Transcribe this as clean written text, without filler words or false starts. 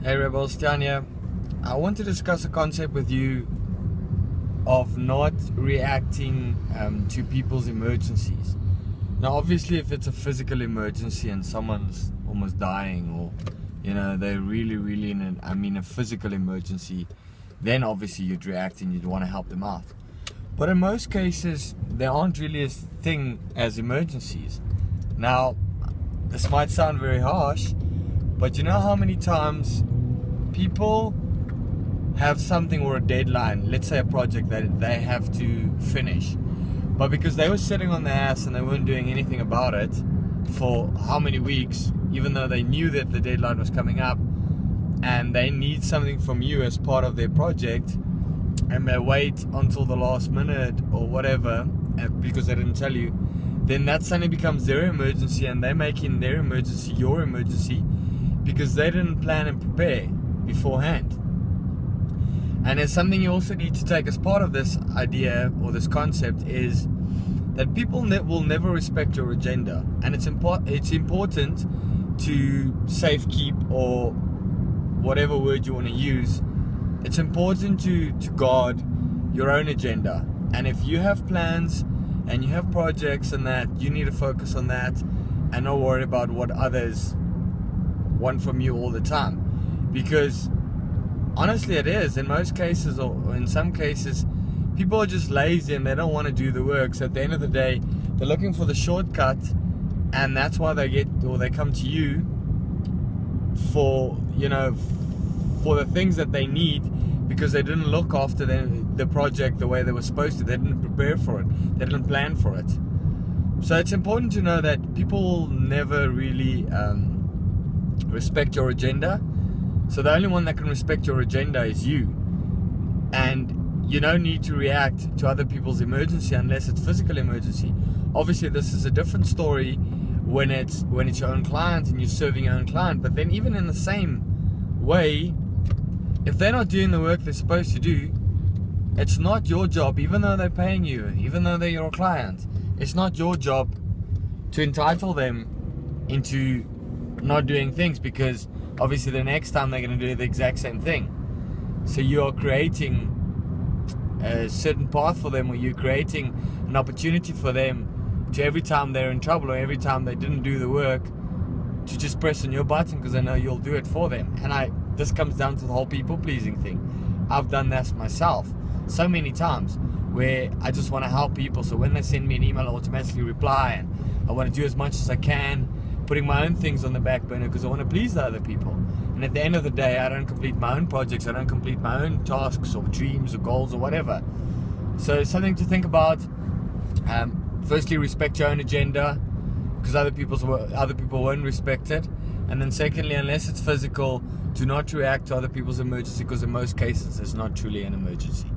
Hey Rebels, Tian here. I want to discuss a concept with you of not reacting to people's emergencies. Now obviously if it's a physical emergency and someone's almost dying, or they're really in a physical emergency, then obviously you'd react and you'd want to help them out. But in most cases there aren't really a thing as emergencies. Now this might sound very harsh, but you know how many times people have something or a deadline, let's say a project that they have to finish, but because they were sitting on their ass and they weren't doing anything about it for how many weeks, even though they knew that the deadline was coming up and they need something from you as part of their project, and they wait until the last minute or whatever because they didn't tell you, then that suddenly becomes their emergency, and they're making their emergency your emergency because they didn't plan and prepare beforehand. And there's something you also need to take as part of this idea or this concept, is that people will never respect your agenda, and it's important to safekeep, or whatever word you want to use. It's important to guard your own agenda, and if you have plans and you have projects and that, you need to focus on that and not worry about what others want from you all the time. Because honestly it is, in most cases, or in some cases, people are just lazy and they don't want to do the work. So at the end of the day, they're looking for the shortcut, and that's why they come to you for the things that they need, because they didn't look after the project the way they were supposed to. They didn't prepare for it, they didn't plan for it. So it's important to know that people will never really respect your agenda. So the only one that can respect your agenda is you, and you don't need to react to other people's emergency unless it's physical emergency. Obviously this is a different story when it's your own client and you're serving your own client. But then even in the same way, if they're not doing the work they're supposed to do, it's not your job, even though they're paying you, even though they're your client, it's not your job to entitle them into not doing things, because obviously the next time they're going to do the exact same thing. So you are creating a certain path for them, or you're creating an opportunity for them to, every time they're in trouble or every time they didn't do the work, to just press on your button because they know you'll do it for them. And this comes down to the whole people pleasing thing. I've done that myself so many times, where I just want to help people. So when they send me an email, I automatically reply, and I want to do as much as I can, putting my own things on the back burner because I want to please the other people. And at the end of the day, I don't complete my own projects, I don't complete my own tasks or dreams or goals or whatever. So it's something to think about. Firstly, respect your own agenda, because other people won't respect it. And then secondly, unless it's physical, do not react to other people's emergency, because in most cases it's not truly an emergency.